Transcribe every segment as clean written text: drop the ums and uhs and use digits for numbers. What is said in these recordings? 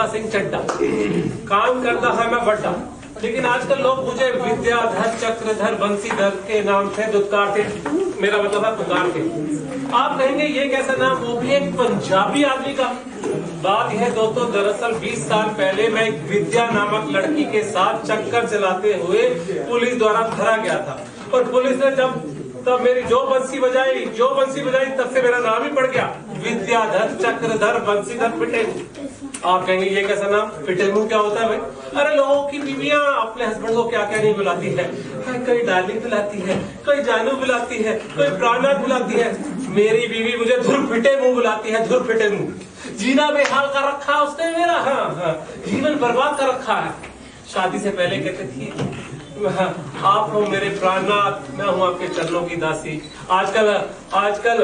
सिंह चड्ढा, काम करता है मैं बड्डा। लेकिन आजकल लोग मुझे विद्याधर, चक्रधर, बंसीधर के नाम से दुत्कारते, मेरा मतलब है पुकारते। आप कहेंगे ये कैसा नाम, वो भी एक पंजाबी आदमी का। बात यह दोस्तों, दरअसल 20 साल पहले मैं एक विद्या नामक लड़की के साथ चक्कर चलाते हुए पुलिस द्वारा धरा गया था। और पुलिस ने तब मेरी जो बंसी बजाई तब से मेरा नाम ही पड़ गया, विद्याधर, चक्रधर, बंसीधर, पिटेलू। आप कहेंगे ये कैसा नाम, पिटेलू क्या होता है भाई? अरे लोगों की बीवियां अपने हस्बैंड को क्या क्या नहीं बुलाती है, कोई डार्लिंग बुलाती है, कोई जानू बुलाती है, कोई प्राणनाथ बुलाती है। मेरी बीवी मुझे धुर फिटे मुंह बुलाती है, धुर फिटे मुंह। जीना बेहाल कर रखा है उसने मेरा, हाँ, जीवन बर्बाद कर रखा है। शादी से पहले कहते थी आप हो मेरे प्राणनाथ, मैं हूँ आपके चरणों की दासी। आजकल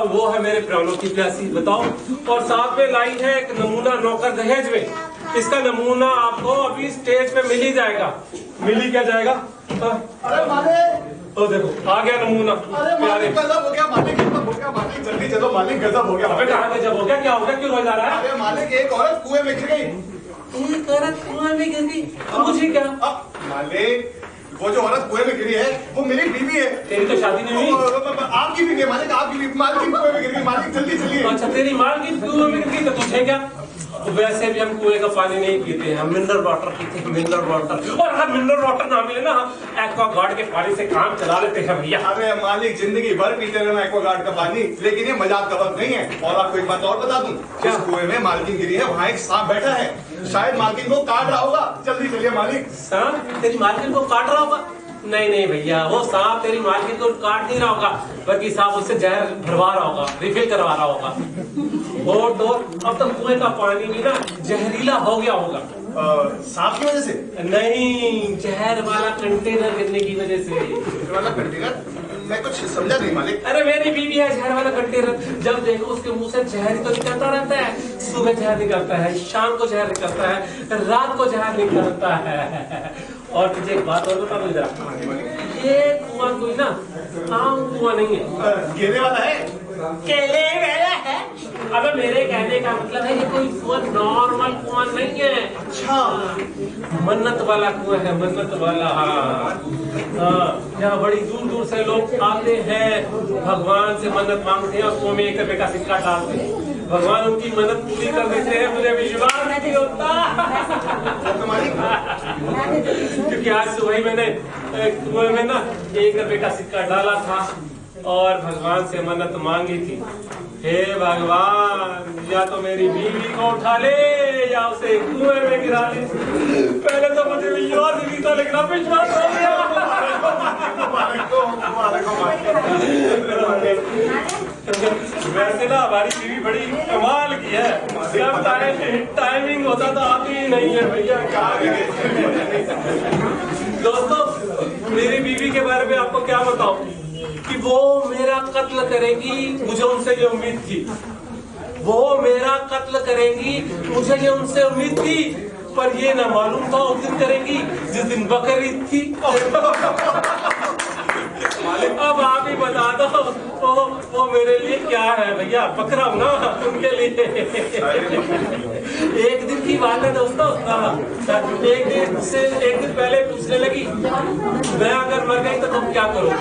वो है मेरे प्राणों की प्यासी। बताओ। और साथ में लाई है एक नमूना नौकर दहेज में। इसका नमूना आपको अभी स्टेज पे मिल ही जाएगा। मिल ही क्या जाएगा? अरे मालिक, तो देखो आ गया नमूना। अरे मालिक गजब हो गया, मालिक गजब हो गया, मालिक जल्दी चलो, मालिक गजब हो गया। अबे कहाँ गजब हो गया, क्या हो गया, क्यों रोया जा रहा है? अरे मालिक एक औरत कुएं में गिर गई। एक औरत कुएं में गिर गई? मुझे क्या? मालिक वो जो औरत कुएं में गिरी है वो मेरी बीवी है। तेरी तो शादी नहीं हुई। आपकी बीवी है मालिक, आपकी बीवी। मालिक कुएं में गिर गई, मालिक जल्दी चलिए। अच्छा तेरी माल की कुएं में गिर गई तो तुझे क्या? वैसे भी हम कुएं का पानी नहीं पीते हैं, हम मिनरल वाटर पीते हैं, मिनरल वाटर। और अगर मिनरल वाटर ना मिले ना, हम एक्वागार्ड के पानी से काम चला लेते हैं भैया। अरे मालिक जिंदगी भर पीते रहना एक्वागार्ड का पानी, लेकिन ये मजाक का वक्त नहीं है। और आपको एक बात और बता दूं, जिस कुएं में मालकिन गिरी है वहाँ एक सांप बैठा है, शायद मालकिन को काट रहा होगा। जल्दी चलिए मालिक। सांप तेरी मालकिन को काट रहा होगा? नहीं नहीं भैया, वो सांप तेरी मालकिन को काट नहीं रहा होगा, बल्कि सांप उससे जहर भरवा रहा होगा, रिफिल करवा रहा होगा। और तो अब तो कुएं का पानी भी ना जहरीला हो गया होगा। सांप की वजह से? नहीं, जहर वाला कंटेनर गिरने की वजह से। जहर वाला कंटेनर? मैं कुछ समझा नहीं मालिक। अरे मेरी बीवी है जहर वाला कंटेनर। जब देखो उसके मुंह से जहर तो निकलता रहता है। सुबह जहर निकलता है, शाम को जहर निकलता है, रात को जहर निकलता है। और तुझे एक बात और बता दूं जरा, ये कुआं कोई ना आम कुआं नहीं है, गिरने वाला है, केले वाला है। अबे मेरे कहने का मतलब है ये कोई कुआं नॉर्मल कुआं नहीं है। अच्छा मन्नत वाला कुआं है, मन्नत वाला। हाँ, यहाँ बड़ी दूर दूर से लोग आते हैं, भगवान से मन्नत मांगते हैं और कुएं में 1 रुपए का सिक्का डालते हैं। भगवान उनकी मन्नत पूरी कर देते हैं, मुझे विश्वास नहीं होता। क्योंकि आज सुबह ही मैंने कुएं में ना 1 रुपए का सिक्का डाला था और भगवान से मन्नत मांगी थी, हे भगवान या तो मेरी बीवी को उठा ले या उसे कुएं में गिरा ले। पहले तो मुझे विश्वास नहीं था, लेकिन अब विश्वास हो गया। वैसे ना हमारी बीवी बड़ी कमाल की है, जब टाइमिंग होता तो आती ही नहीं है भैया। दोस्तों मेरी बीवी के बारे में आपको क्या बताऊं कि वो मेरा कत्ल करेगी, मुझे उनसे ये उम्मीद थी। वो मेरा कत्ल करेगी, मुझे ये उनसे उम्मीद थी, पर ये ना मालूम था उस दिन करेगी जिस दिन बकरीद थी। अब आप ही बता दो वो मेरे लिए क्या है भैया, बकरा हूं ना उनके लिए। एक दिन की बात है दोस्तों, एक दिन पहले पूछने लगी, मैं अगर मर गई तो तुम क्या करोगे?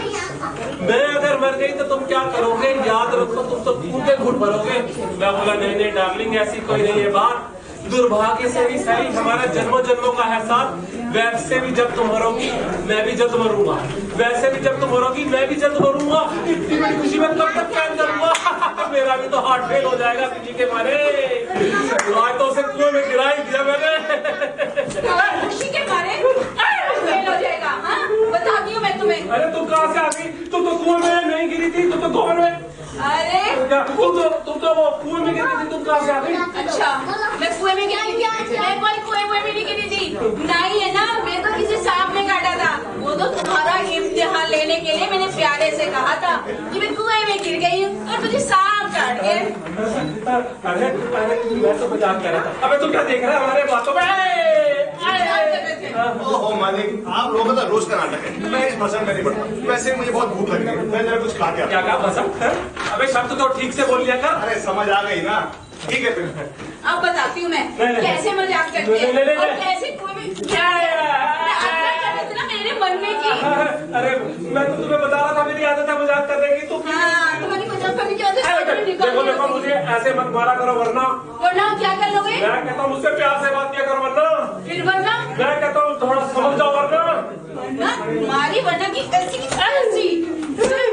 मैं अगर मर गई तो तुम क्या करोगे? याद रखो तुम तो खून के घुट भरोगे। मैं बोला नहीं नहीं डार्लिंग, ऐसी कोई नहीं है बात। दुर्भाग्य से भी सही, हमारा जन्मों जन्मों का है साथ। वैसे भी जब तुम मरोगी मैं भी जल्द मरूंगा, वैसे भी जब तुम मरोगी मैं भी जल्द मरूंगा। इतनी बड़ी खुशी में कब तक कैद करूंगा? मेरा भी तो हार्ट फेल हो जाएगा खुशी के मारे। आज तो उसे कुएं में गिरा ही दिया मैंने। खुशी के मारे फेल हो जाएगा? हाँ बताती हूँ मैं तुम्हें। अरे तू कहाँ से आ गई? तू तो कुएं में नहीं गिरी थी, तू तो गोबर में। अरे तुम तो वो कुएं में गिरी थी, तुम कहाँ से आ गई? अच्छा मैं कुएं में गिरी थी? मैं कोई कुएं में नहीं गिरी थी। नहीं है ना, मैं तो किसी सांप ने काटा था। वो तो तुम्हारा इम्तिहान लेने के लिए मैंने प्यारे से कहा था कि मैं कुएं में गिर गई हूँ और मुझे सांप काट गया। अरे मैं तो मजाक कर रहा था। अबे तू क्या देख रहा है हमारे बातों में? ओहो मालिक, आप लोगों का रोज का नाटक है। मैं इस भसन में नहीं पड़ता। वैसे मुझे बहुत भूख लगी है, मैं जरा कुछ खा के। क्या कहा भसन? अबे शब्द तो ठीक से बोल लिया कर। अरे समझ आ गई ना, ठीक है फिर। अब बताती हूँ मैं कैसे मर करके नहीं। और कैसे कुएं में क्या मेरे मन में की। अरे मैं तो तुम्हें बता रहा था मेरी आदत है मजाक करने की। तो हाँ, तुम्हारी मजाक करने की आदत। देखो मुझे ऐसे मत मारा करो वरना क्या कर लोगे? मैं कहता हूँ मुझसे प्यार से बात किया करो वरना फिर वरना मैं कहता हूँ थोड़ा समझ जाओ वरना तुम्हारी वरना की ऐसी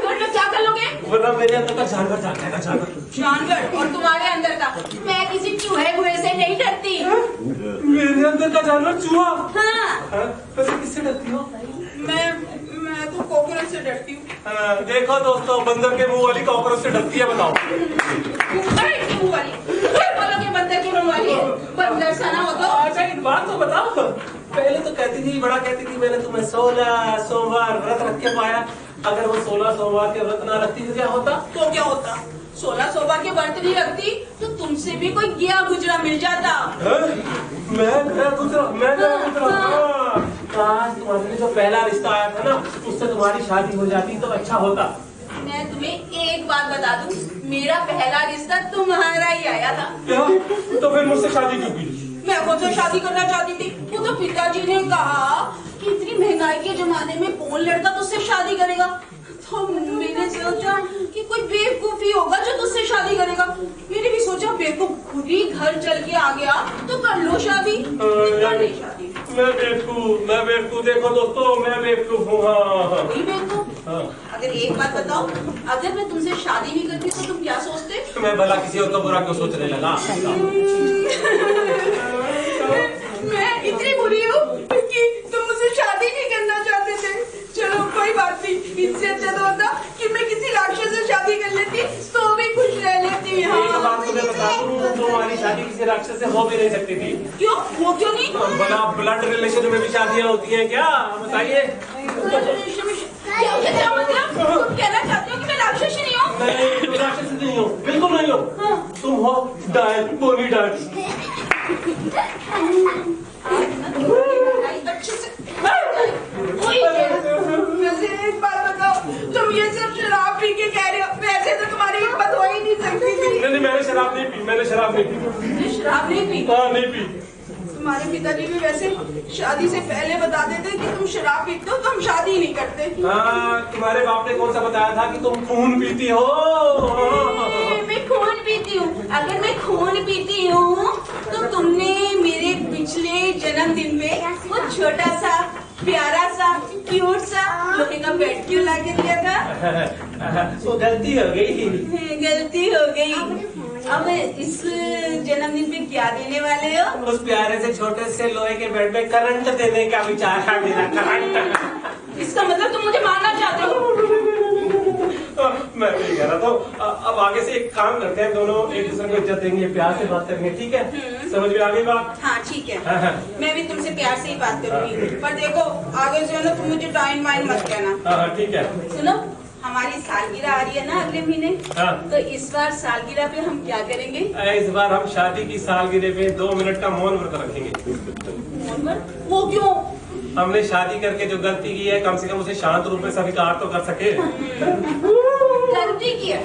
वरना क्या कर लोगे? वरना मेरे अंदर का जानवर जागेगा जानवर और तुम्हारे अंदर का। मैं किसी चूहे बुहे से नहीं डरती। मेरे अंदर का जानवर चूहा। हाँ। वैसे किससे डरती हो? मैं तो कॉकरोच से डरती हूँ। देखो दोस्तों बंदर के मुंह वाली कॉकरोच से डरती है। बताओ मुंह वाली बोलोगे बंदर की मुंह वाली है? बंदर सा ना हो तो। अच्छा एक बात तो बताओ। पहले तो कहती थी बड़ा कहती थी मैंने तुम्हें 16 सोमवार व्रत रख के पाया। अगर वो 16 सोमवार के व्रत ना रखती तो क्या होता? 16 सोमवार के व्रत नहीं रखती तो तुमसे भी कोई गया गुजरा मिल जाता। मैं गया गुजरा। आज तुम्हारे जो पहला रिश्ता आया था ना उससे तुम्हारी शादी हो जाती तो अच्छा होता। मैं तुम्हें एक बात बता दूं, मेरा पहला रिश्ता तुम्हारा ही आया था। क्या? तो फिर मुझसे शादी क्यों की? मैं खुद से शादी करना चाहती थी। वो तो पिताजी ने कहा कि इतनी महंगाई के जमाने में कौन लड़का तुझसे शादी करेगा। तो मैंने सोचा कि कोई बेवकूफी होगा जो तुझसे शादी करेगा। मैंने भी सोचा बेवकूफ खुद ही घर चल के आ गया तो कर लो शादी। कर ली शादी। मैं बेवकूफ। देखो दोस्तों मैं बेवकूफ हूँ। हाँ। बेवकूफ। अगर एक बात बताओ, अगर मैं तुमसे शादी नहीं करती तो तुम क्या सोचते? मैं भला किसी और का बुरा क्यों सोचने लगा? मैं इतनी बुरी हूँ कि तुम मुझसे शादी नहीं करना चाहते थे। चलो कोई बात नहीं, इससे अच्छा तो होता कि मैं किसी राक्षस से शादी कर लेती तो भी खुश रह लेती। एक बात तुम्हें बता दूं तुम्हारी शादी किसी राक्षस से हो भी नहीं सकती थी। क्यों? वो क्यों नहीं? भला ब्लड रिलेशन में भी शादियाँ होती हैं क्या? बताइए। क्या मतलब? तुम कहना चाहते हो कि मैं राक्षस नहीं हूँ? नहीं तुम राक्षस नहीं हो, बिल्कुल नहीं हो। तुम हो डायट बोनी डायट। अच्छे से वैसे एक बात बताओ, तुम ये सब शराब पी के कह रहे हो, वैसे तो तुम्हारी हिम्मत हो ही नहीं सकती थी। नहीं मैंने शराब नहीं पी। शराब नहीं पी? हाँ नहीं पी। तुम्हारे पिताजी भी वैसे शादी से पहले बता देते कि तुम शराब पीते हो तो हम शादी नहीं करते। हाँ तुम्हारे बाप ने कौन सा बताया था कि तुम खून पीती हो? मैं खून पीती हूँ। अगर मैं खून पीती हूँ तो तुमने मेरे पिछले जन्मदिन में वो छोटा सा प्यारा सा क्यूट सा लोहे का बेड क्यों ला के दिया था? वो गलती हो गई। गलती हो गई। अब इस जन्मदिन पे क्या देने वाले हो? उस प्यारे से छोटे से लोहे के बेड में करंट देने का विचार है मेरा। करंट। इसका मतलब तुम मुझे मारना चाहते हो? मैं नहीं कह रहा। तो अब आगे से एक काम करते हैं, दोनों एक दूसरे को इज्जत देंगे, प्यार से बात करेंगे, ठीक है? समझ में आ गई बात? हाँ ठीक है। मैं भी तुमसे प्यार से ही बात करूंगी, पर देखो आगे से ना तुम मुझे टाइम वाइन मत कहना। हाँ ठीक है। सुनो, हमारी सालगिरह आ रही है ना अगले महीने। हाँ। तो इस बार सालगिरह पे हम क्या करेंगे? इस बार हम शादी की सालगिरह पे 2 मिनट का मौन व्रत रखेंगे। वो क्यों? हमने शादी करके जो गलती की है कम से कम उसे शांत रूप में स्वीकार तो कर सके। गलती की है।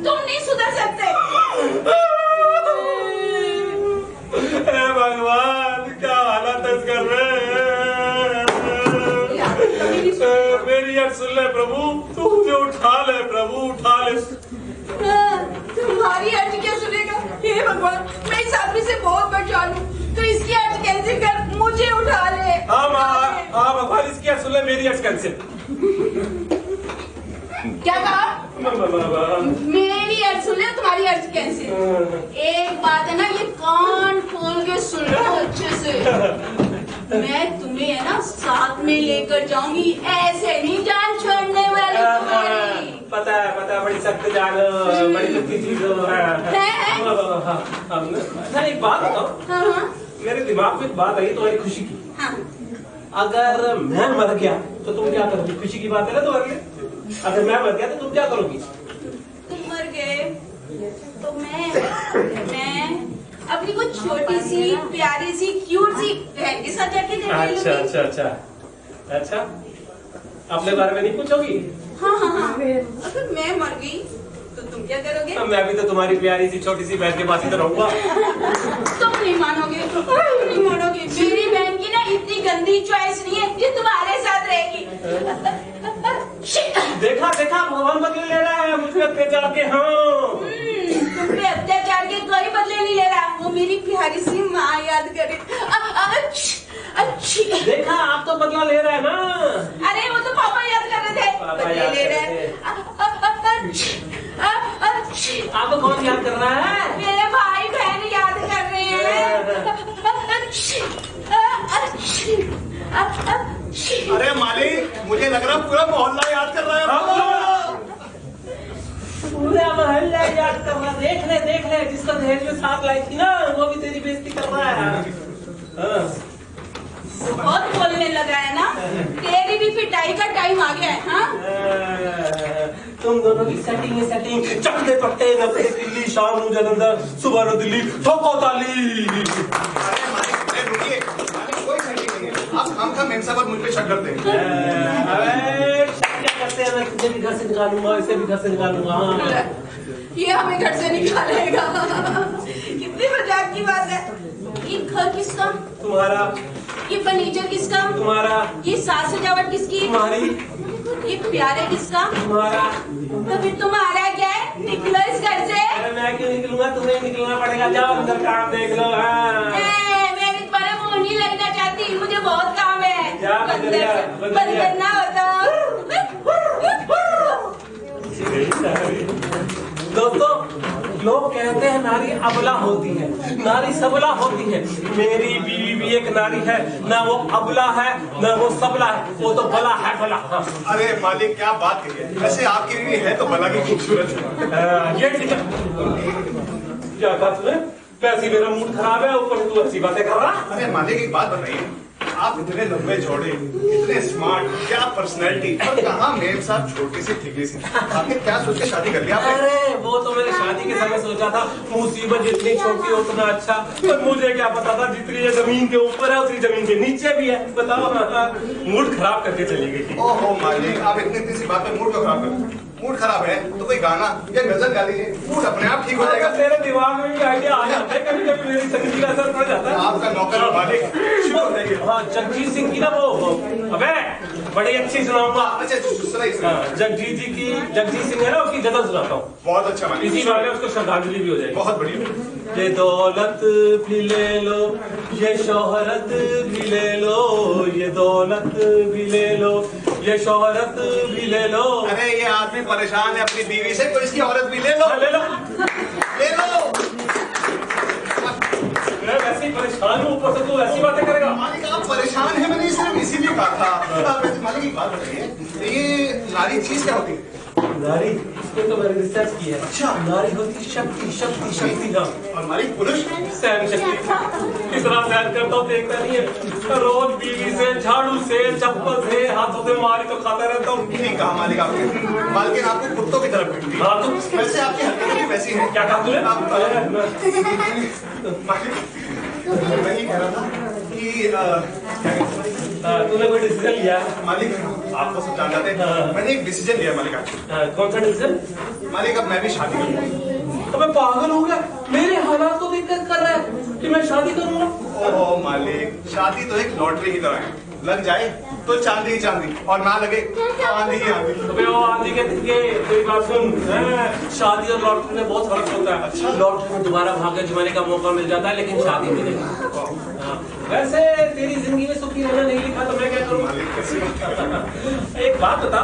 तुम नहीं सुधर सकते। भगवान क्या हालत कर रहे हैं। मेरी यार सुन ले प्रभु, तू मुझे उठा ले प्रभु, उठा ले। तुम्हारी अर्ज क्या सुनेगा? हे भगवान, मैं इस आदमी से बहुत परेशान हूँ, तो इसकी अर्ज कैंसिल कर, मुझे उठा ले। हाँ भगवान इसकी अर्ज सुन ले, मेरी अर्ज कैंसिल। क्या कहा? मेरी अर्ज सुन ले, तुम्हारी अर्ज कैंसिल। एक बात है ना, ये कान खोल के सुन लो अच्छे से। मैं तुम्हें है ना साथ में लेकर जाऊंगी, ऐसे नहीं जान छोड़ने वाली तुम्हारी। पता है बड़ी सख्त जान, बड़ी सख्ती चीज है। एक बात बताओ। हाँ। मेरे दिमाग में एक बात आई तुम्हारी खुशी की। हाँ। अगर मैं मर गया तो तुम क्या करोगी? खुशी की बात है ना तुम्हारे लिए। अगर मैं मर गया तो तुम क्या करोगी? तुम मर गए तो मैं अपनी कुछ छोटी सी प्यारी सी क्यूट सी बहन के साथ जाके अच्छा अपने बारे में नहीं पूछोगी? हाँ। अगर मैं मर गई तो तुम क्या करोगे? मैं भी तो तुम्हारी प्यारी सी छोटी सी बहन के पास ही तो रहूंगा। मेरी चॉइस नहीं है जो तुम्हारे साथ रहेगी। देखा देखा भगवान बदले ले रहा है मुझ पे अत्याचार के। हाँ तुम पे अत्याचार के कोई बदले नहीं ले रहा। वो मेरी प्यारी सी माँ याद करे। अच्छी देखा आप तो बदला ले रहे हैं ना। अरे वो तो पापा याद कर रहे थे। बदले ले रहे हैं। आपको कौन याद कर रहा है? मेरे भाई बहन याद कर रहे हैं। अरे मालिक, मुझे लग रहा पूरा मोहल्ला याद कर रहा है। पूरा मोहल्ला याद कर रहा। देख ले जिसका दहेज में साथ लाई थी ना वो भी तेरी बेइज्जती कर रहा है। बहुत बोलने लगा है ना। तेरी भी पिटाई का टाइम आ गया है। हाँ तुम दोनों की सेटिंग चकते पट्टे न दिल्ली शाम नू जलंधर सुबह नू दिल्ली ठोको ताली। अरे मालिक रुकिए, मालिक कोई सेटिंग नहीं है। आप हम का मेमसा पर मुझ पे शक करते हैं। अरे क्या करते हैं? मैं तुझे भी घर से निकालूंगा, इसे भी घर से निकालूंगा। ये हमें घर से निकालेगा। कितनी मजाक की बात है। ये घर किसका? तुम्हारा। ये फर्नीचर किसका? तुम्हारा। ये साज सजावट किसकी? तुम्हारी। ये प्यारे किसका? तुम्हारा। तो फिर तुम्हारा क्या है? निकलो इस घर से। अरे मैं क्यों निकलूंगा? तुम्हें निकलना पड़ेगा। जाओ अंदर काम देख लो। मैं भी तुम्हारा मुंह नहीं लगना चाहती। मुझे बहुत काम है। क्या बंद करना होता। दोस्तों लोग कहते हैं नारी अबला होती है, नारी सबला होती है। मेरी बीवी भी एक नारी है। ना वो अबला है ना वो सबला है, वो तो भला है भला। हाँ। अरे मालिक क्या बात कही है। वैसे आपकी बीवी है तो भला की खूबसूरत है। ये ठीक है। क्या कहा तूने? वैसे मेरा मूड खराब है, ऊपर से तू ऐसी बातें कर रहा। अरे मालिक एक बात बताइए, आप इतने लंबे चौड़े, इतने स्मार्ट, क्या पर्सनैलिटी, और कहाँ मेम साहब छोटी सी ठिकली सी। आपने क्या सोच के शादी कर लिया आपने? अरे वो तो मैंने शादी के समय सोचा था मुसीबत जितनी छोटी हो उतना अच्छा। पर मुझे क्या पता था जितनी ये जमीन के ऊपर है उतनी जमीन के नीचे भी है। बताओ मूड खराब करके चली गई। ओहो मालिक, आप इतनी सी बात पे मूड क्यों खराब कर? मूड खराब है तो कोई गाना या गजल गा लीजिए, मूड अपने आप ठीक हो जाएगा। तेरे दिमाग में भी आइडिया आ जाता है, कभी कभी मेरी संगीत का असर पड़ जाता है। आपका नौकर और मालिक शुरू हो जाएगी। हाँ जगजीत सिंह की ना वो अबे बड़ी अच्छी सुनाऊंगा। अच्छा सुनाइए। जगजीत सिंह है ना उसकी गजल सुनाता हूँ। बहुत अच्छा मालिक, इसी बारे में उसको श्रद्धांजलि भी हो जाएगी। बहुत बढ़िया। ये दौलत भी ले लो, ये शोहरत भी ले लो, ये दौलत भी ले लो, ये शोहरत भी ले लो। अरे ये आदमी परेशान है अपनी बीवी से, कोई इसकी औरत भी ले लो। ले लो ले लो। मैं वैसे ही परेशान हूँ, ऊपर से तू ऐसी बातें करेगा। मालिक आप परेशान हैं, मैंने सिर्फ इसीलिए कहा था। वैसे मालिक एक बात बताइए, ये नारी चीज क्या होती है? नारी इसमें तो मैंने रिसर्च की है। अच्छा। नारी होती शक्ति शक्ति शक्ति। हाँ और मालिक पुरुष? सहन शक्ति। कितना सहन करता हूँ देखता नहीं है। रोज बीवी से, झाड़ू से, चप्पल से, हाथों से मारी तो खाता रहता हूँ। ठीक कहा मालिक आपने, मालकिन आपको कुत्तों की तरफ पीटती है। हाँ तो वैसे आपकी हरकतें भी वैसी हैं। क्या कहा तूने? मालिक मैं ये कह रहा था कि तूने कोई डिसीजन लिया? मालिक आपको सब जान जाते हैं, मैंने एक डिसीजन लिया मालिक आज। कौन सा डिसीजन? मालिक अब मैं भी शादी करूंगा। तो मैं पागल हो गया। मेरे हालात को देखकर कर रहा है कि मैं शादी करूंगा। ओहो मालिक, शादी तो एक लॉटरी की तरह है, लग जाए तो चांदी ही चांदी और ना लगे आंधी ही आंधी। अबे वो आंधी के दिखे कोई बात सुन। शादी और लॉटरी में बहुत फर्क होता है। अच्छा लॉटरी में दोबारा भाग्य जमाने का मौका मिल जाता है, लेकिन शादी में नहीं। वैसे तेरी जिंदगी में सुखी रहना नहीं लिखा तो मैं क्या करूँ? मालिक कैसी बात कर रहे हैं? एक बात बता,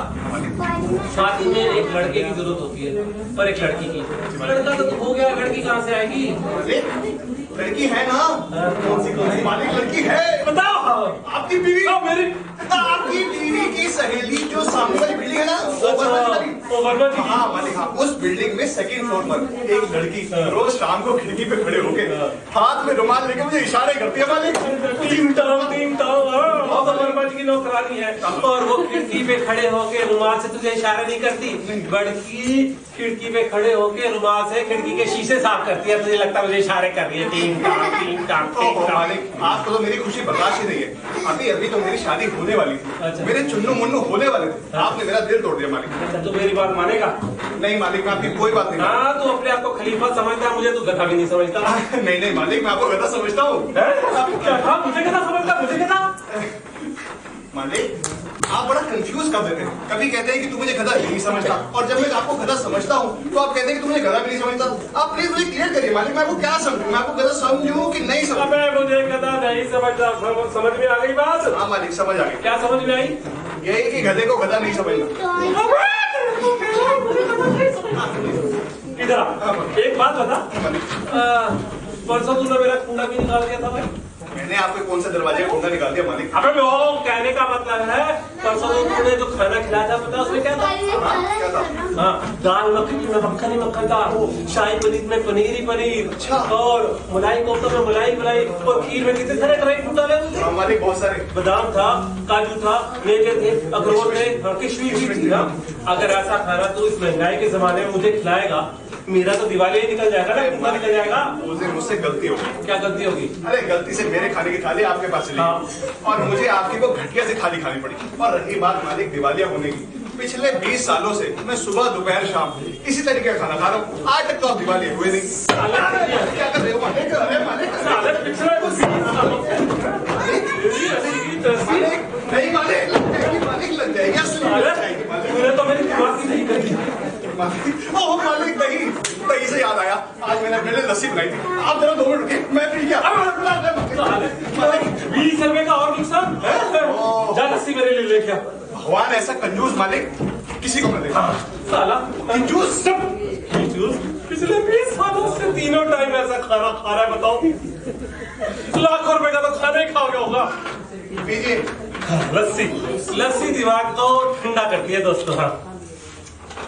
शादी में एक लड़के की जरूरत होती है पर एक लड़की की। लड़का तो हो गया, लड़की कहाँ से आएगी? मालिक लड़की है ना? कौन सी? मालिक लड़की है। बताओ। आपकी बीवी? मेरी आपकी बीवी की सहेली जो सामने वाली बिल्डिंग है ना, वो वर्मा जी की। हाँ मालिक हाँ, उस बिल्डिंग में सेकंड फ्लोर पर एक लड़की रोज शाम को खिड़की पे खड़े होके हाथ में रुमाल लेके मुझे इशारे करती है मालिक। टीम टाउन वर्मा जी की नौकरानी है और वो खिड़की पे खड़े होके रुमाल से तुझे इशारे नहीं करती, बल्कि खिड़की पे खड़े होके रुमाल से खिड़की के शीशे साफ करती है। तुझे लगता है मुझे इशारे कर रही है। Team town. मालिक आपको तो मेरी खुशी बर्दाश्त ही नहीं है। अभी अभी तो मेरी शादी होने वाली थी। अच्छा। मेरे चुन्नू मुन्नू होने वाले थे, आपने मेरा दिल तोड़ दिया मालिक। तो मेरी बात मानेगा? नहीं मालिक मैं आपकी कोई बात नहीं। हाँ तू अपने आप को खलीफा समझता है, मुझे तू गधा भी नहीं समझता। नहीं नहीं मालिक मैं आपको गधा समझता हूँ। क्या था? मुझे गधा समझता? मुझे गधा मालिक आप बड़ा कंफ्यूज कर देते हैं। कभी कहते हैं कि तू मुझे गधा नहीं समझता, और जब मैं आपको गधा समझता हूँ तो आप कहते हैं कि तू मुझे गधा भी नहीं समझता। आप प्लीज मुझे क्लियर करिए मालिक, मैं आपको क्या समझूं? मैं आपको गधा समझूं कि नहीं समझूं? अबे मुझे गधा नहीं समझता। समझ में आ गई बात? हाँ मालिक समझ आ गई। क्या समझ में आई? यही कि गधे को गधा नहीं समझना। इधर आ, एक बात बता, परसों तूने मेरा कुंडा भी निकाल दिया था भाई। मैंने आपके कौन से दरवाजे का कुंडा निकाल दिया मालिक? अबे वो कहने का मतलब है, परसों तूने जो खाना खिलाया था पता उसमें क्या था? क्या था? हाँ, दाल मखनी में मक्खन ही मक्खन था, शाही पनीर में पनीर ही पनीर, अच्छा। और मलाई कोफ्ता में मलाई मलाई, और खीर में कितने सारे ड्राई फ्रूट डाले हुए थे। हाँ मालिक बहुत सारे। बादाम था, काजू था, मेवे थे, अखरोट थे, किशमिश भी थी। अगर ऐसा खाना तू इस महंगाई के जमाने में मुझे खिलाएगा, मेरा तो दिवाली ही निकल जाएगा ना, कुंडा निकल जाएगा। उस दिन मुझसे गलती होगी। क्या गलती होगी? अरे गलती से मेरे खाने की थाली आपके पास चली गई, और मुझे आपकी वो घटिया से थाली खानी पड़ी। और रही बात मालिक दिवालिया होने की, पिछले 20 सालों से मैं सुबह दोपहर शाम इसी तरीके का खाना खा रहा हूँ। आज तक तो आप दिवालिया हुए नहीं। क्या कर रहे हो मालिक? अरे मालिक नहीं मालिक, मालिक लग जाएगी, असली लग जाएगी मालिक। तूने तो मेरी दिमाग की नहीं करी। ओह मालिक दही, दही से याद आया, आज मैंने अपने लिए लस्सी बनाई थी। आप जरा 2 मिनट रुकिए, मैं पी गया। 20 रुपए का और नुकसान, जा लस्सी मेरे लिए लेके आ। भगवान ऐसा कंजूस मालिक किसी को न देखा। साला कंजूस सब कंजूस, पिछले 20 सालों से तीनों टाइम ऐसा खाना खा रहा है। बताओ, लाखों रुपए का तो खाना ही खाओगे होगा। पीजिए। लस्सी, लस्सी दिमाग को ठंडा करती है दोस्तों। हाँ,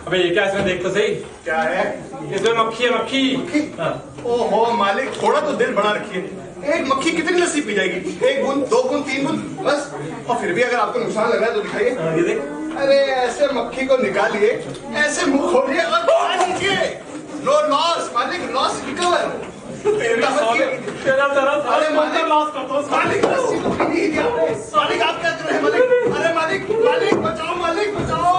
अबे ये क्या इसमें देख तो सही, क्या है? इसमें मक्खी है, मक्खी। हाँ। ओहो मालिक, थोड़ा तो दिल बना रखिए। एक मक्खी कितनी लस्सी पी जाएगी? 1 बूंद, 2 बूंद, 3 बूंद बस। और फिर भी अगर आपको नुकसान लग रहा है तो दिखाइए। ये देख, अरे ऐसे मक्खी को निकालिए, ऐसे मुंह खोलिए और खा लीजिए। नो लॉस मालिक, लॉस रिकवर। तेरा तरह अरे मालिक लॉस कर दो। मालिक लस्सी तो पी नहीं दिया आपने। मालिक आप क्या कर रहे हैं मालिक? अरे मालिक, मालिक बचाओ, मालिक बचाओ।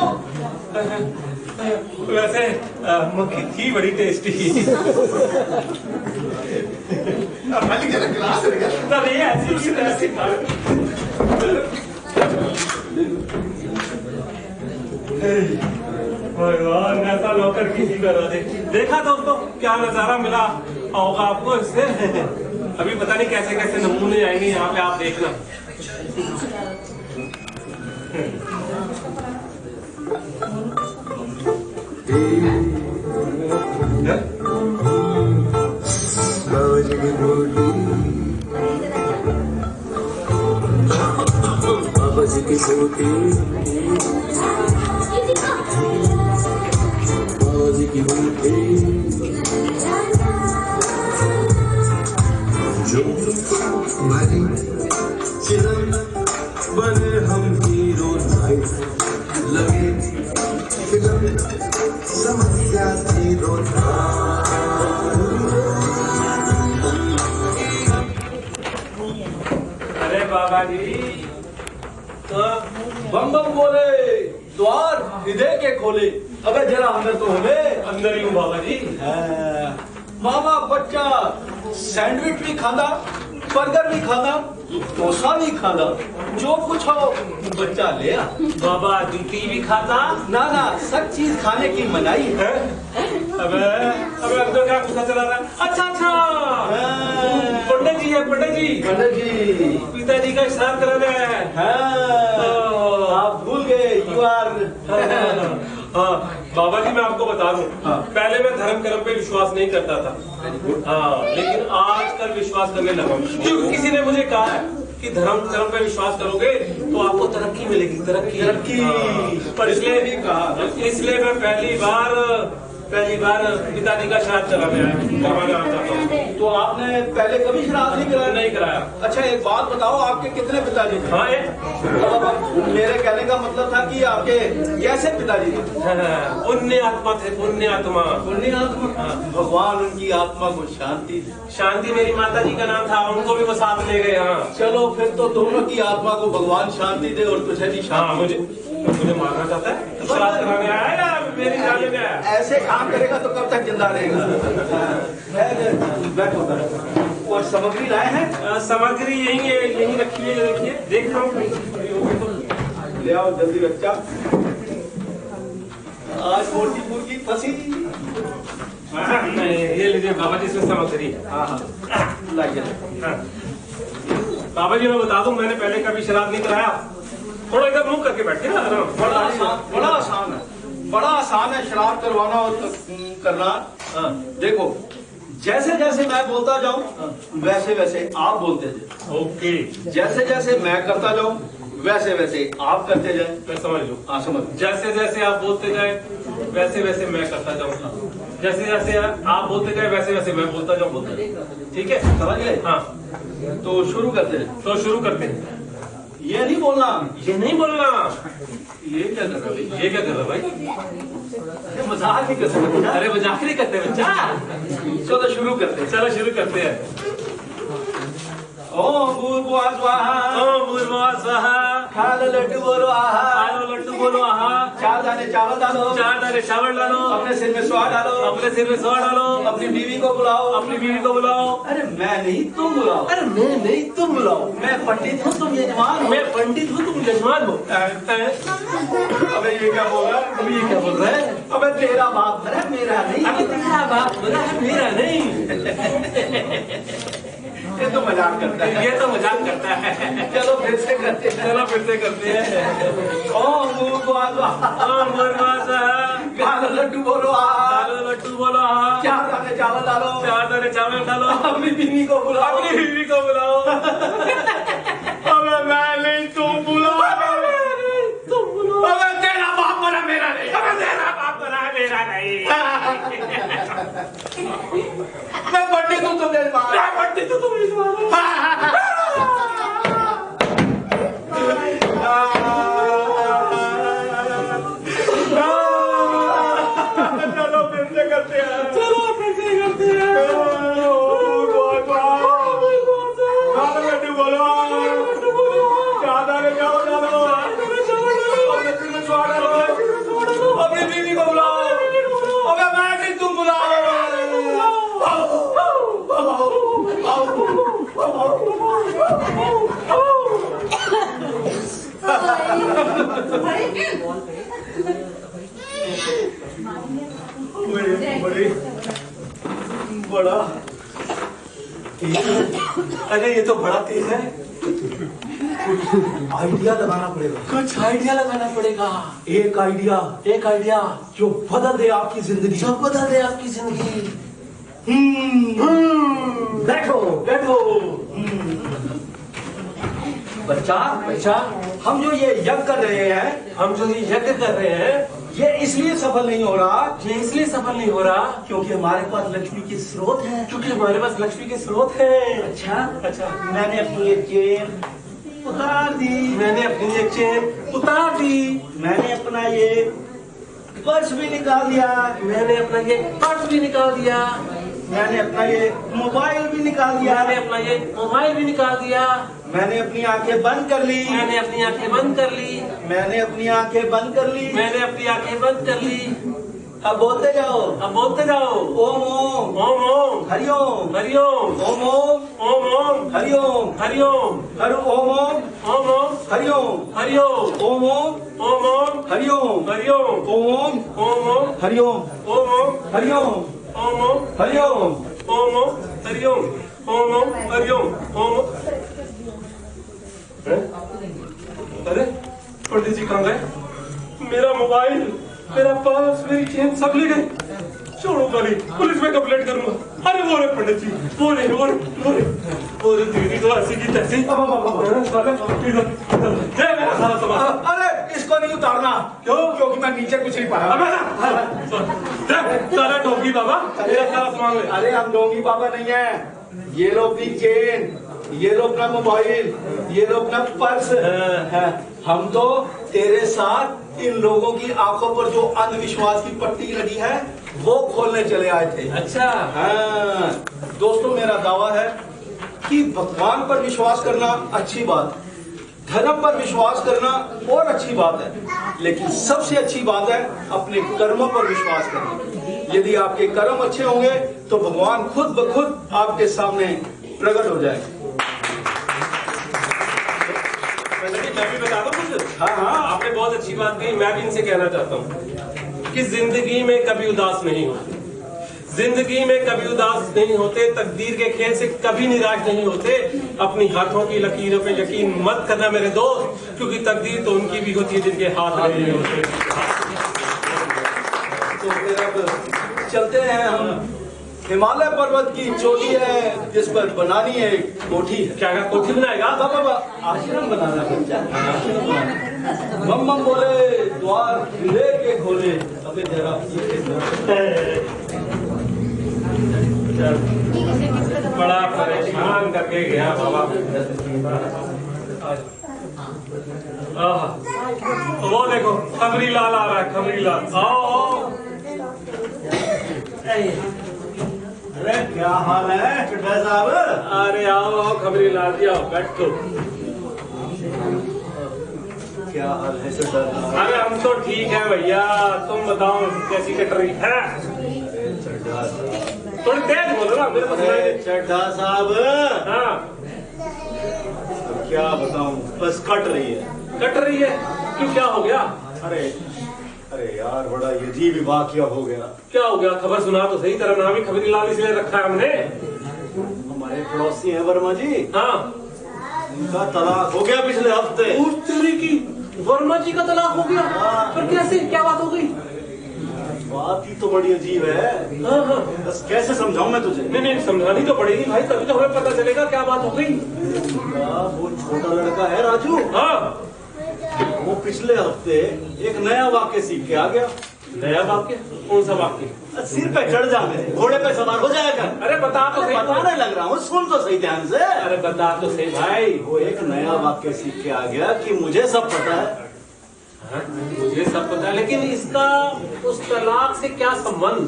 वैसे मक्खी थी बड़ी टेस्टी। मालिक जरा गिलास दे क्या? तब ये ऐसी भगवान ऐसा नौकर किसी का ना दे। देखा दोस्तों क्या नजारा मिला होगा आपको इससे। अभी पता नहीं कैसे कैसे नमूने आएंगे यहाँ पे, आप देखना। बाबा जी की बूटी, बाबा जी की बूटी, जो हमारी फिल्म बने हम हीरो नाइट, लगे फिल्म समस्या हीरो अरे बाबा जी, बम बम बोले, द्वार हृदय के खोले। अबे जरा अंदर तो होले। अंदर ही हूँ बाबा जी। मामा बच्चा सैंडविच भी खाना, बर्गर भी खाना, डोसा भी खाना, जो कुछ हो बच्चा ले आ। बाबा जूती भी खाता? ना ना, सब चीज खाने की मनाही है। अबे अबे अंदर क्या गुस्सा चला रहा है? अच्छा पंडित जी है, पंडित जी। पंडित जी, पिताजी का श्राद्ध कराना है। आप भूल गए, यू आर। हाँ बाबा जी, मैं आपको बता दूं, पहले मैं धर्म कर्म पे विश्वास नहीं करता था। हाँ, लेकिन आजकल विश्वास करने लगा क्योंकि किसी ने मुझे कहा है कि धर्म कर्म पे विश्वास करोगे तो आपको तरक्की मिलेगी। तरक्की पर इसलिए मैं पहली बार पिताजी का श्राद्ध करवाना चाहता हूँ। तो आपने पहले कभी श्राद्ध नहीं कराया? नहीं कराया। अच्छा एक बात बताओ, आपके कितने पिताजी थे? हाँ, मेरे कहने का मतलब था कि आपके कैसे पिताजी थे? पुण्य आत्मा थे, पुण्य आत्मा। पुण्य आत्मा, भगवान उनकी आत्मा को शांति दे। शांति मेरी माता जी का नाम था, उनको भी वो साथ ले गए। हाँ चलो फिर तो दोनों की आत्मा को भगवान शांति दे और तुझे भी हाँ, शांति। मुझे मारना चाहता है? श्राद्ध कराने आया है या मेरी जान में आया? ऐसे काम करेगा तो कब तक जिंदा रहेगा? और सामग्री लाए हैं? सामग्री यही है, यही रखी है, देखिए देख रहा हूँ। ले आओ जल्दी बच्चा। आज मोटी मुर्गी फंसी। नहीं, ये लीजिए बाबा जी, इसमें सामग्री है। हाँ हाँ लग गया। हाँ। बाबा जी मैं बता दूं, मैंने पहले कभी शराब नहीं कराया। थोड़ा इधर मुंह करके बैठे ना आराम। बड़ा आसान है, बड़ा आसान है शराब करवाना और करना। देखो जैसे जैसे मैं बोलता जाऊं वैसे वैसे आप बोलते जाए। ओके, जैसे जैसे मैं करता जाऊं वैसे वैसे आप करते जाए। मैं समझ लूं। हाँ समझ। जैसे जैसे आप बोलते जाए वैसे वैसे मैं करता जाऊंगा, जैसे जैसे आप बोलते जाए वैसे वैसे मैं बोलता जाऊं। ठीक है, समझ गए? हाँ। तो शुरू करते हैं। तो शुरू करते हैं। ये नहीं बोलना, ये नहीं बोलना। ये क्या कर रहा है? ये क्या कर रहा भाई? मजाक नहीं कर सकते। अरे मजाक नहीं करते बच्चा। चलो शुरू करते हैं। चलो शुरू करते हैं। ओम भूर्भुवः स्वाहा, ओम भूर्भुवः स्वाहा, खालो लड्डू बोलो आहा, खालो लड्डू बोलो आहा, 4 दाने चावल डालो, 4 दाने चावल डालो, अपने सिर में स्वाहा डालो, अपने सिर में स्वाहा डालो, अपनी बीवी को बुलाओ, अपनी बीवी को बुलाओ। अरे मैं नहीं तुम बुलाओ, अरे मैं नहीं, तुम बुलाओ। मैं पंडित हूँ तुम यजमान हो। मैं पंडित हूँ, तुम यजमान हो। अबे ये क्या बोल रहा है? अभी ये क्या बोल रहा है? अबे तेरा बाप है मेरा नहीं। अभी तेरा बाप बोला है, मेरा नहीं। ये तो मजाक करता है। ये तो मजाक करता है। चलो फिर से करते हैं। चलो फिर से करते हैं। ओम भूर्भुवः स्वाहा, ओम भूर्भुवः स्वाहा, खालो लड्डू बोलो आहा, खालो लड्डू बोलो आहा, 4 दाने चावल डालो, 4 दाने चावल डालो, अपनी बीवी को बुलाओ, अपनी बीवी को बुलाओ। अबे मैं नहीं तुम बुलाओ, तुम बुलाओ। अबे तेरा बाप बना मेरा नहीं। अबे तेरा बाप बना है, मेरा नहीं। मैं पंडित हूँ तुम यजमान। मैं पंडित हूँ, तुम यजमान हो। चलो फिर से करते हैं। चलो फिर से करते हैं। खालो लड्डू बोलो, 4 दाने चावल डालो, अपने सिर में स्वाहा डालो, अपनी बीवी को बुलाओ। अबे मैं नहीं तुम बुलाओ। बड़ा अरे ये तो बड़ा तेज है। आइडिया लगाना पड़ेगा। कुछ आइडिया लगाना पड़ेगा। एक आइडिया जो बदल दे आपकी जिंदगी। जो बदल दे आपकी जिंदगी। बैठो बैठो। बच्चा, हम जो ये यज्ञ कर रहे हैं, हम जो ये यज्ञ कर रहे हैं, ये इसलिए सफल नहीं हो रहा ये इसलिए सफल नहीं हो रहा क्योंकि हमारे पास लक्ष्मी के स्रोत है। क्योंकि हमारे पास लक्ष्मी के स्रोत हैं। अच्छा, अच्छा, मैंने अपनी ये चेन उतार दी, मैंने अपनी ये चेन उतार दी, मैंने अपना ये पर्स भी निकाल दिया, मैंने अपना ये पर्स भी निकाल दिया, मैंने अपना ये मोबाइल भी निकाल दिया, मैंने अपना ये मोबाइल भी निकाल दिया, मैंने अपनी आंखें बंद कर ली, मैंने अपनी आंखें बंद कर ली, मैंने अपनी आंखें बंद कर ली, मैंने अपनी आंखें बंद कर ली। अब बोलते जाओ, अब बोलते जाओ। ओम ओम ओम ओम हरिओम, हरिओम, ओम ओम ओम ओम हरिओम, हरिओम, हरि ओम ओम ओम ओम हरिओम, हरिओम, ओम ओम ओम ओम हरिओम, हरिओम, ओम ओम ओम ओम हरिओम, ओम ओम हरिओम, ओम ओम हरिओम। ओम ओम हरिओम, ओम ओम हरिओम, ओम। अरे पंडित जी कहाँ गए? मेरा मोबाइल, मेरा पर्स, मेरी चेन सब ले गए। छोड़ूंगा नहीं, पुलिस में कंप्लेंट करूंगा। अरे वो रे पंडित जी, वो रे दीदी तो ऐसी की तैसी। जय मेरा सारा सामान। अरे इसको नहीं उतारना। क्यों? क्योंकि मैं नीचे कुछ नहीं पाया। सारा टोपी बाबा, मेरा सारा सामान ले। अरे हम डोंगी बाबा नहीं है। ये लो अपनी चेन, ये लो अपना मोबाइल, ये लो अपना पर्स है। हम तो तेरे साथ इन लोगों की आंखों पर जो अंधविश्वास की पट्टी लगी है वो खोलने चले आए थे। अच्छा, हाँ दोस्तों, मेरा दावा है कि भगवान पर विश्वास करना अच्छी बात, धर्म पर विश्वास करना और अच्छी बात है, लेकिन सबसे अच्छी बात है अपने कर्मों पर विश्वास करना। यदि आपके कर्म अच्छे होंगे तो भगवान खुद ब खुद आपके सामने प्रकट हो जाएगा। मैं भी बता दूं कुछ? हाँ हाँ। आपने बहुत अच्छी बात कही, मैं भी इनसे कहना चाहता हूँ कि जिंदगी में कभी उदास नहीं होते, जिंदगी में कभी उदास नहीं होते, तकदीर के खेल से कभी निराश नहीं होते। अपनी हाथों की लकीरों पे यकीन मत करना मेरे दोस्त, क्योंकि तकदीर तो उनकी भी होती है जिनके हाथ नहीं होते। तो फिर अब चलते हैं हम। हिमालय पर्वत की चोटी है जिस पर बनानी है कोठी है। क्या कोठी बनाएगा? बाबा आश्रम बनाना है बच्चा। मम मम बोले द्वार ले के खोले। अबे जरा बड़ा परेशान करके गया बाबा। वो देखो खबरी लाल आ रहा है, खबरी लाल। आओ। अरे क्या हाल है चड्ढा साहब? अरे आओ आओ खबरी लाल जी, आओ बैठो। क्या हाल है चड्ढा साहब? अरे हम तो ठीक है भैया, तुम बताओ कैसी कट रही है? थोड़ी तेज बोलो ना, मेरे को सुनाई दे। चड्ढा साहब हाँ क्या बताऊं, बस कट रही है। कट रही है? क्यों, क्या हो गया? अरे अरे यार बड़ा अजीब वाकया हो गया। क्या हो गया? खबर सुना तो सही, तरह नाम ही खबरी लाल इसलिए रखा है हमने। हमारे पड़ोसी हैं वर्मा जी, हाँ उनका तलाक हो गया पिछले हफ्ते। उस तेरी की वर्मा जी का तलाक हो गया? पर कैसे, क्या बात हो गई? बात ही तो बड़ी अजीब है। हाँ हाँ, बस कैसे समझाऊं मैं तुझे? नहीं नहीं समझानी तो पड़ेगी भाई, तभी तो हमें पता चलेगा क्या बात हो गई। वो छोटा लड़का है राजू, हाँ वो पिछले हफ्ते एक नया वाक्य सीख के आ गया। नया वाक्य? कौन सा वाक्य? सिर पे चढ़ जा, घोड़े पे सवार हो जाएगा। अरे बता तो सही। बताने लग रहा हूँ, सुन तो सही ध्यान से। अरे बता तो सही भाई। वो एक नया वाक्य सीख के आ गया कि मुझे सब पता है। हाँ, मुझे सब पता है, लेकिन इसका उस तलाक से क्या संबंध?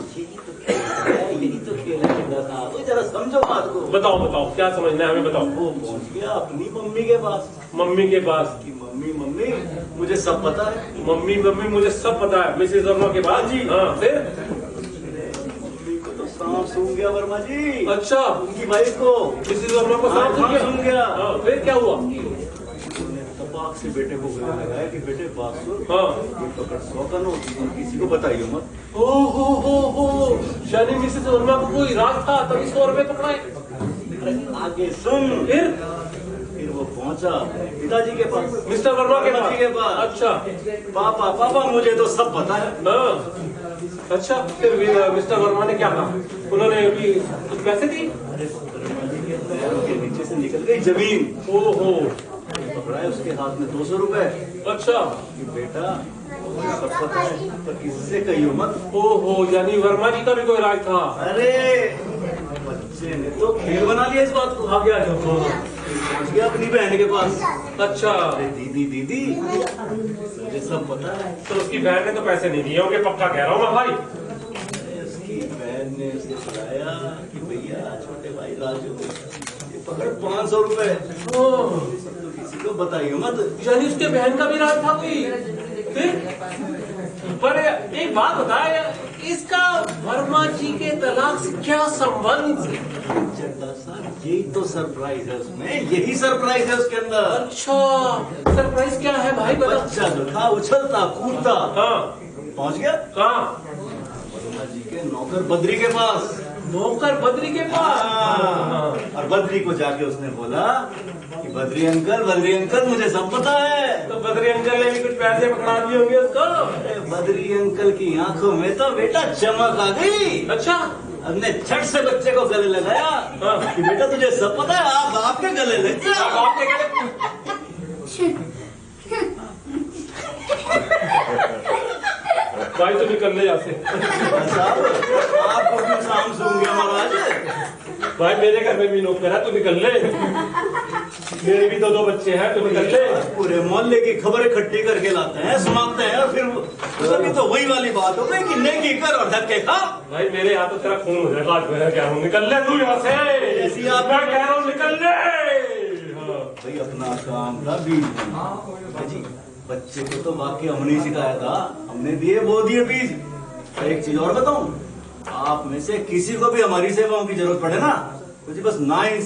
यही तो खेल है चड्ढा साहब, वो जरा समझो बात को। बताओ बताओ, क्या समझना है हमें, बताओ। वो पहुंच गया अपनी मम्मी के पास। मम्मी के पास? कि मम्मी मम्मी मुझे सब पता है। मम्मी मम्मी मुझे सब पता है, मिसेज वर्मा के पास जी। हाँ फिर? मम्मी को तो सांप सूंघ गया वर्मा जी। अच्छा, उनकी वाइफ को मिसेज वर्मा को सांप सूंघ गया? हाँ, फिर क्या हुआ? उन्होंने तपाक से बेटे को गले लगाया कि बेटे बात सुन, हाँ ये पकड़ 100 का नोट, किसी को बताइए मत। ओ हो, शानी मिसेज वर्मा को कोई राज था तभी 100 रुपए पकड़ाए। अरे आगे सुन। फिर वो पहुंचा पिताजी के पास, मिस्टर वर्मा के पास। अच्छा, पापा पापा मुझे तो सब पता है। हाँ अच्छा, फिर मिस्टर वर्मा ने क्या कहा? उन्होंने अभी कुछ पैसे दिए? अरे वर्मा जी के पैरों के नीचे से निकल गई जमीन। ओहो, पकड़ा है उसके हाथ में 200 रुपए। अच्छा, कि बेटा मुझे सब पता है पर किससे कहियो मत। ओहो, यानी वर्मा जी का भी कोई राज था? अरे बच्चे ने तो खेल बना लिया इस बात को। आ गया जो पहुंच गया अपनी बहन के पास। अच्छा, अरे दीदी दीदी मुझे सब पता है। तो उसकी बहन ने तो पैसे नहीं दिए होंगे, पक्का कह रहा हूँ मैं भाई। उसकी बहन ने उसे बुलाया कि भैया छोटे भाई राजू ये पकड़ 500 रुपए, तो किसी को बताइए मत। यानी उसके बहन का भी राज था कोई? फिर? पर एक बात बताए, इसका वर्मा जी के तलाक से क्या संबंध? चड्ढा साहब यही तो सरप्राइज है उसमें, यही सरप्राइज है उसके अंदर। अच्छा, सरप्राइज क्या है भाई, बता। बच्चा जो था उछलता कूदता हाँ पहुंच गया कहाँ? वर्मा जी के नौकर बद्री के पास। नौकर बद्री के पास? हाँ। और बद्री को जाके उसने बोला कि बद्री अंकल मुझे सब पता है। तो बद्री अंकल ने भी कुछ पैसे पकड़ा दिए होंगे उसको? अरे बद्री अंकल की आंखों में तो बेटा चमक आ गई। अच्छा, हमने झट से बच्चे को गले लगाया कि बेटा तुझे सब पता है, आप आपके गले लग जा। आप क्या कहते? भाई तो निकल ले यहाँ से। साहब आपको क्यों शाम सूंघ गया महाराज? भाई मेरे घर में भी नौकर है, तू निकल ले। मेरे भी दो बच्चे हैं, तू निकल ले। पूरे मोहल्ले की खबरें इकट्ठी करके लाते हैं, सुनाते हैं, और फिर अभी तो वही वाली बात हो गई कि नेकी कर और धक्के खा। भाई मेरे यहाँ तो तेरा खून हो जाएगा आज, मैं क्या हूँ, निकल ले तू यहाँ से। ऐसी आप मैं कह रहा हूँ निकल ले। हाँ। भाई अपना काम था बीज जी, बच्चे को तो वाक्य हमने ही सिखाया था, हमने दिए वो दिए बीज। एक चीज और बताऊं, आप में से किसी को भी हमारी सेवाओं की जरूरत पड़े ना, तो जी बस 9